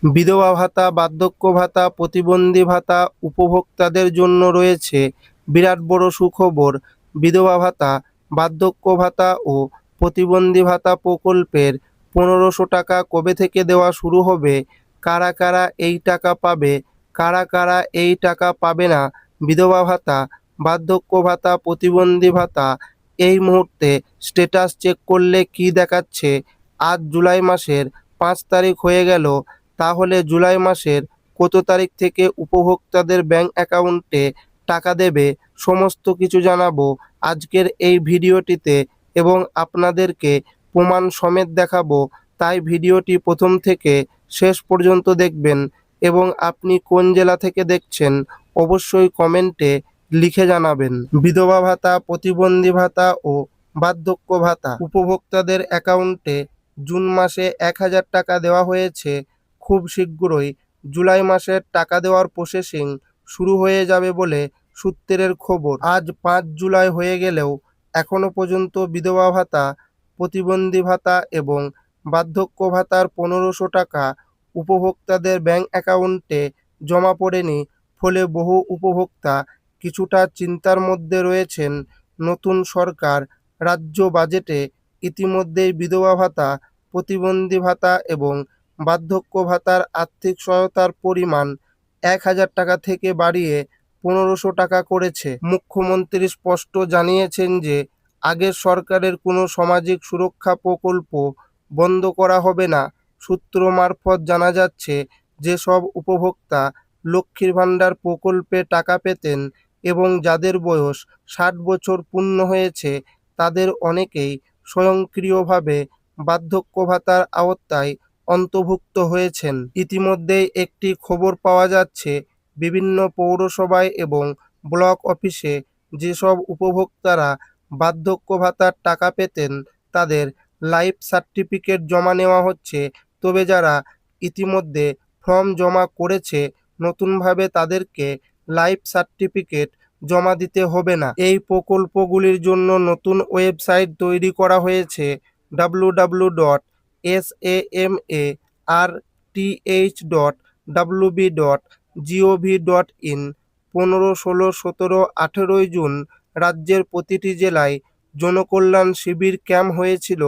বিধবা ভাতা, বার্ধক্য ভাতা, প্রতিবন্ধী ভাতা উপভোক্তাদের জন্য রয়েছে বিরাট বড় সুখবর। বিধবা ভাতা, বার্ধক্য ভাতা ও প্রতিবন্ধী ভাতা প্রকল্পের 1500 টাকা কবে থেকে দেওয়া শুরু হবে, কারা কারা এই টাকা পাবে, কারা কারা এই টাকা পাবে না। বিধবা ভাতা, বার্ধক্য ভাতা, প্রতিবন্ধী ভাতা এই মুহূর্তে স্ট্যাটাস চেক করলে কি দেখাচ্ছে? আজ জুলাই মাসের 5 তারিখ হয়ে গেল। তাহলে জুলাই মাসের কত তারিখ থেকে উপভোক্তাদের ব্যাংক অ্যাকাউন্টে টাকা দেবে, সমস্ত কিছু জানাবো আজকের এই ভিডিওটিতে এবং আপনাদেরকে প্রমাণ সমেত দেখাবো। তাই ভিডিওটি প্রথম থেকে শেষ পর্যন্ত দেখবেন এবং আপনি কোন জেলা থেকে দেখছেন অবশ্যই কমেন্টে লিখে জানাবেন। বিধবা ভাতা, প্রতিবন্ধী ভাতা ও বার্ধক্য ভাতা উপভোক্তাদের অ্যাকাউন্টে জুন মাসে 1000 টাকা দেওয়া হয়েছে। খুব শীঘ্রই জুলাই মাসের টাকা দেওয়ার প্রসেসিং শুরু হয়ে যাবে বলে সূত্রের খবর। আজ 5 জুলাই হয়ে গেলেও এখনও পর্যন্ত বিধবা ভাতা, প্রতিবন্ধী ভাতা এবং বার্ধক্য ভাতার 1500 টাকা উপভোক্তাদের ব্যাংক অ্যাকাউন্টে জমা পড়েনি। ফলে বহু উপভোক্তা কিছুটা চিন্তার মধ্যে রয়েছেন। নতুন সরকার রাজ্য বাজেটে ইতিমধ্যেই বিধবা ভাতা, প্রতিবন্ধী ভাতা এবং বার্ধক্য ভাতার আর্থিক সহায়তার পরিমাণ 1000 টাকা থেকে বাড়িয়ে 1500 টাকা করেছে। মুখ্যমন্ত্রী স্পষ্ট জানিয়েছেন যে আগের সরকারের কোনো সামাজিক সুরক্ষা প্রকল্প বন্ধ করা হবে না। সূত্র মারফত জানা যাচ্ছে, যেসব উপভোক্তা লক্ষ্মীর ভাণ্ডার প্রকল্পে টাকা পেতেন এবং যাদের বয়স 60 বছর পূর্ণ হয়েছে, তাদের অনেকেই স্বয়ংক্রিয়ভাবে বার্ধক্য ভাতার আওতায় অন্তর্ভুক্ত হয়েছেন। ইতিমধ্যেই একটি খবর পাওয়া যাচ্ছে, বিভিন্ন পৌরসভায় এবং ব্লক অফিসে যেসব উপভোক্তারা বার্ধক্য ভাতার টাকা পেতেন তাদের লাইফ সার্টিফিকেট জমা নেওয়া হচ্ছে। তবে যারা ইতিমধ্যে ফর্ম জমা করেছে, নতুনভাবে তাদেরকে লাইফ সার্টিফিকেট জমা দিতে হবে না। এই প্রকল্পগুলির জন্য নতুন ওয়েবসাইট তৈরি করা হয়েছে www.samarth.wb.gov.in। 15, 16, 17, 18 জুন রাজ্যের প্রতিটি জেলায় জনকল্যাণ শিবির ক্যাম্প হয়েছিল।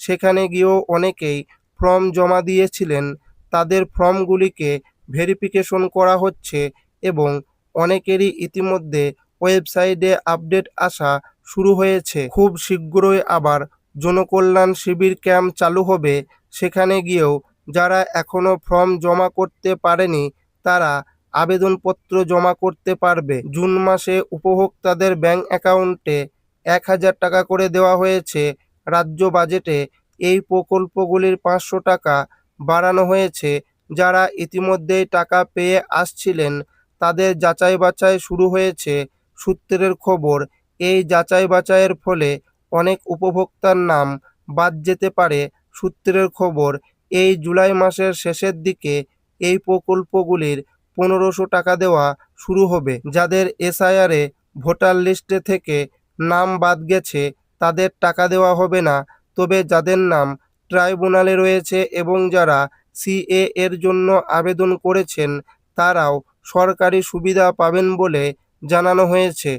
সেখানে গিয়েও অনেকেই ফর্ম জমা দিয়েছিলেন। তাদের ফর্মগুলিকে ভেরিফিকেশন করা হচ্ছে এবং অনেকেরই ইতিমধ্যে ওয়েবসাইটে আপডেট আসা শুরু হয়েছে। খুব শীঘ্রই আবার জনকল্যাণ শিবির ক্যাম্প চালু হবে। সেখানে গিয়েও যারা এখনও ফর্ম জমা করতে পারেনি তারা আবেদনপত্র জমা করতে পারবে। জুন মাসে উপভোক্তাদের ব্যাংক অ্যাকাউন্টে 1000 টাকা করে দেওয়া হয়েছে। রাজ্য বাজেটে এই প্রকল্পগুলির 500 টাকা বাড়ানো হয়েছে। যারা ইতিমধ্যেই টাকা পেয়ে আসছিলেন তাদের যাচাই বাছাই শুরু হয়েছে। সূত্রের খবর, এই যাচাই বাছাইয়ের ফলে অনেক উপভোক্তার নাম বাদ যেতে পারে। সূত্রের খবর, এই জুলাই মাসের শেষের দিকে এই প্রকল্পগুলির 1500 টাকা দেওয়া শুরু হবে। যাদের এসআইআরে ভোটার লিস্টে থেকে নাম বাদ গেছে তাদের টাকা দেওয়া হবে না। তবে যাদের নাম ট্রাইব্যুনালে রয়েছে এবং যারা সিএ এর জন্য আবেদন করেছেন তারাও সরকারি সুবিধা পাবেন বলে জানানো হয়েছে।